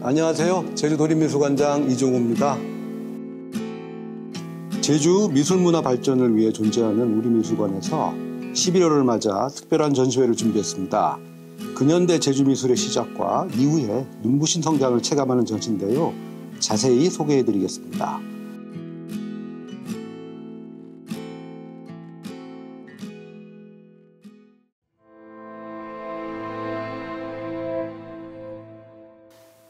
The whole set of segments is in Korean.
안녕하세요. 제주도립미술관장 이종호입니다. 제주 미술문화 발전을 위해 존재하는 우리 미술관에서 11월을 맞아 특별한 전시회를 준비했습니다. 근현대 제주미술의 시작과 이후에 눈부신 성장을 체감하는 전시인데요. 자세히 소개해드리겠습니다.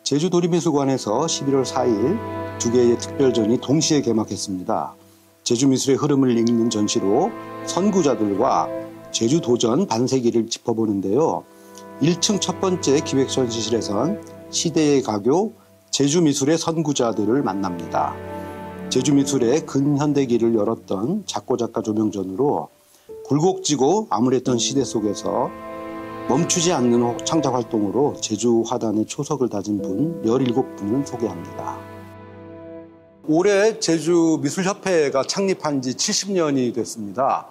제주도립미술관에서 11월 4일 두 개의 특별전이 동시에 개막했습니다. 제주미술의 흐름을 읽는 전시로 선구자들과 제주도전 반세기를 짚어보는데요. 1층 첫 번째 기획전시실에선 시대의 가교, 제주미술의 선구자들을 만납니다. 제주미술의 근현대기를 열었던 작고작가 조명전으로 굴곡지고 암울했던 시대 속에서 멈추지 않는 창작 활동으로 제주 화단의 초석을 다진 분 17분을 소개합니다. 올해 제주미술협회가 창립한 지 70년이 됐습니다.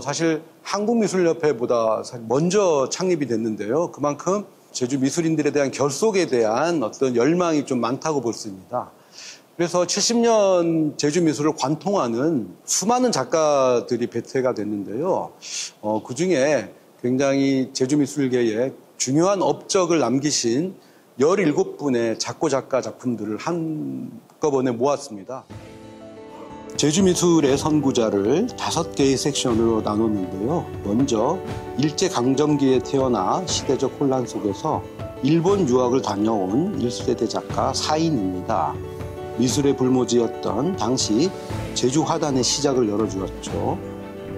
사실 한국미술협회보다 먼저 창립이 됐는데요. 그만큼 제주 미술인들에 대한 결속에 대한 어떤 열망이 좀 많다고 볼 수 있습니다. 그래서 70년 제주미술을 관통하는 수많은 작가들이 배태가 됐는데요. 그중에 굉장히 제주미술계에 중요한 업적을 남기신 17분의 작고작가 작품들을 한꺼번에 모았습니다. 제주미술의 선구자를 5개의 섹션으로 나눴는데요. 먼저 일제강점기에 태어나 시대적 혼란 속에서 일본 유학을 다녀온 1세대 작가 사인입니다. 미술의 불모지였던 당시 제주 화단의 시작을 열어주었죠.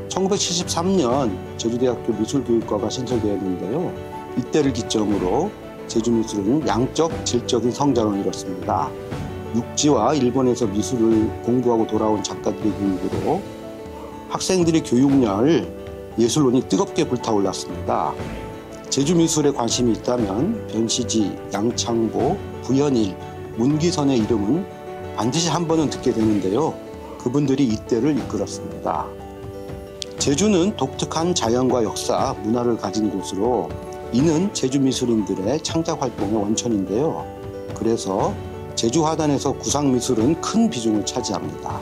1973년 제주대학교 미술교육과가 신설되었는데요. 이때를 기점으로 제주미술은 양적, 질적인 성장을 이뤘습니다. 육지와 일본에서 미술을 공부하고 돌아온 작가들의 교육으로 학생들의 교육열, 예술론이 뜨겁게 불타올랐습니다. 제주미술에 관심이 있다면 변시지, 양창보, 부현일, 문기선의 이름은 반드시 한 번은 듣게 되는데요. 그분들이 이때를 이끌었습니다. 제주는 독특한 자연과 역사, 문화를 가진 곳으로 이는 제주미술인들의 창작활동의 원천인데요. 그래서 제주 화단에서 구상미술은 큰 비중을 차지합니다.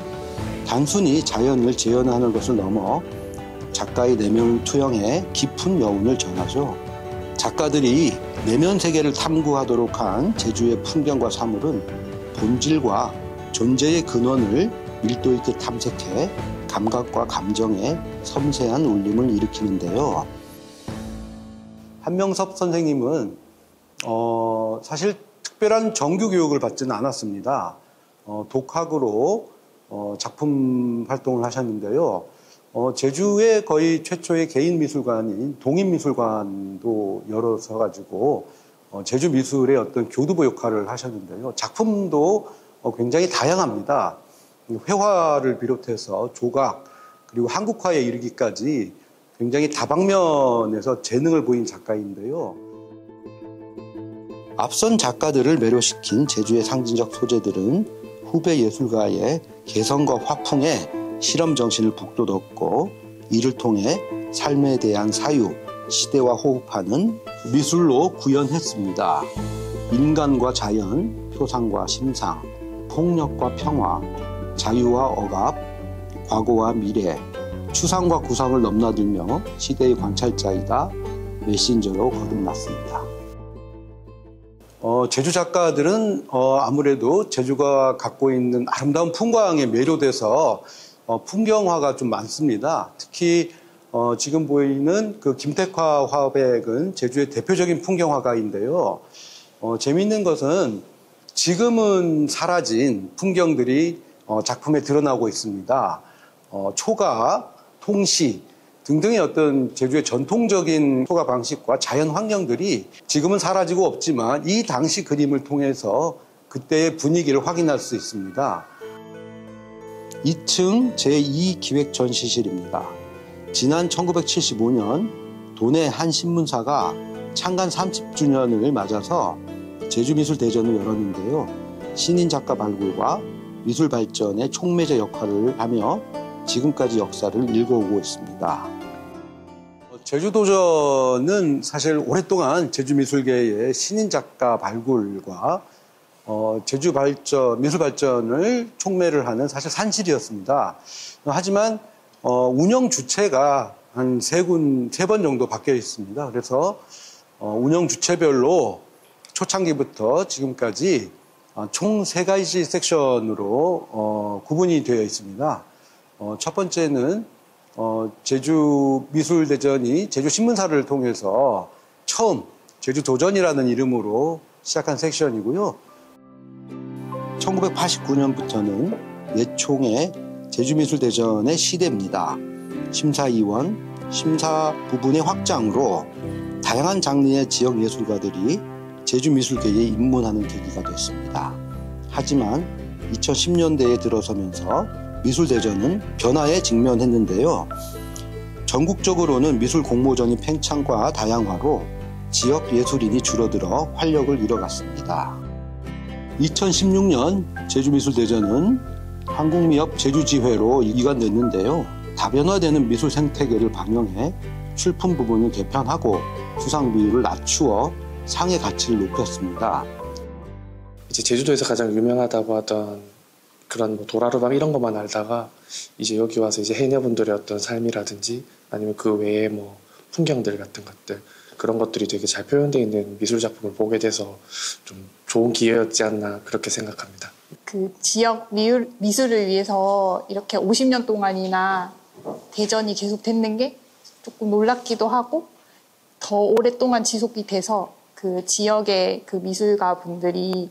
단순히 자연을 재현하는 것을 넘어 작가의 내면을 투영해 깊은 여운을 전하죠. 작가들이 내면 세계를 탐구하도록 한 제주의 풍경과 사물은 본질과 존재의 근원을 밀도 있게 탐색해 감각과 감정에 섬세한 울림을 일으키는데요. 한명섭 선생님은 사실 특별한 정규 교육을 받지는 않았습니다. 독학으로 작품 활동을 하셨는데요. 제주의 거의 최초의 개인 미술관인 동인미술관도 열어서 제주 미술의 어떤 교두보 역할을 하셨는데요. 작품도 굉장히 다양합니다. 회화를 비롯해서 조각 그리고 한국화에 이르기까지 굉장히 다방면에서 재능을 보인 작가인데요. 앞선 작가들을 매료시킨 제주의 상징적 소재들은 후배 예술가의 개성과 화풍에 실험 정신을 북돋웠고 이를 통해 삶에 대한 사유, 시대와 호흡하는 미술로 구현했습니다. 인간과 자연, 표상과 심상, 폭력과 평화, 자유와 억압, 과거와 미래, 추상과 구상을 넘나들며 시대의 관찰자이다 메신저로 거듭났습니다. 제주 작가들은 아무래도 제주가 갖고 있는 아름다운 풍광에 매료돼서 풍경화가 좀 많습니다. 특히 지금 보이는 그 김택화 화백은 제주의 대표적인 풍경화가인데요. 재미있는 것은 지금은 사라진 풍경들이 작품에 드러나고 있습니다. 초가, 통시 등등의 어떤 제주의 전통적인 초가 방식과 자연 환경들이 지금은 사라지고 없지만 이 당시 그림을 통해서 그때의 분위기를 확인할 수 있습니다. 2층 제2기획전시실입니다. 지난 1975년 도내 한 신문사가 창간 30주년을 맞아서 제주미술대전을 열었는데요. 신인 작가 발굴과 미술 발전의 촉매제 역할을 하며 지금까지 역사를 읽어오고 있습니다. 제주도전은 사실 오랫동안 제주미술계의 신인 작가 발굴과 제주 미술 발전을 촉매를 하는 사실 산실이었습니다. 하지만 운영 주체가 한 세 번 정도 바뀌어 있습니다. 그래서 운영 주체별로 초창기부터 지금까지 총 3가지 섹션으로 구분이 되어 있습니다. 첫 번째는 제주미술대전이 제주신문사를 통해서 처음 제주도전이라는 이름으로 시작한 섹션이고요. 1989년부터는 예총의 제주미술대전의 시대입니다. 심사위원, 심사 부분의 확장으로 다양한 장르의 지역 예술가들이 제주미술계에 입문하는 계기가 됐습니다. 하지만 2010년대에 들어서면서 미술대전은 변화에 직면했는데요. 전국적으로는 미술 공모전이 팽창과 다양화로 지역 예술인이 줄어들어 활력을 잃어갔습니다. 2016년 제주미술대전은 한국미협 제주지회로 이관됐는데요. 다변화되는 미술 생태계를 반영해 출품 부분을 개편하고 수상 비율을 낮추어 상의 가치를 높였습니다. 이제 제주도에서 가장 유명하다고 하던 그런 도라르밤 이런 것만 알다가 이제 여기 와서 이제 해녀분들의 어떤 삶이라든지 아니면 그 외에 풍경들 같은 것들 그런 것들이 되게 잘 표현되어 있는 미술 작품을 보게 돼서 좀 좋은 기회였지 않나 그렇게 생각합니다. 그 지역 미술을 위해서 이렇게 50년 동안이나 대전이 계속됐는 게 조금 놀랍기도 하고 더 오랫동안 지속이 돼서 그 지역의 그 미술가 분들이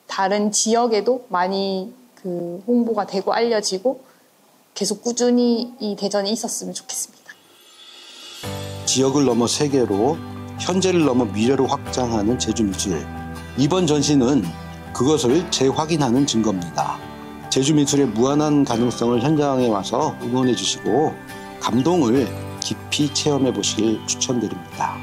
다른 지역에도 많이 그 홍보가 되고 알려지고 계속 꾸준히 이 대전이 있었으면 좋겠습니다. 지역을 넘어 세계로, 현재를 넘어 미래로 확장하는 제주미술. 이번 전시는 그것을 재확인하는 증거입니다. 제주미술의 무한한 가능성을 현장에 와서 응원해 주시고 감동을 깊이 체험해 보시길 추천드립니다.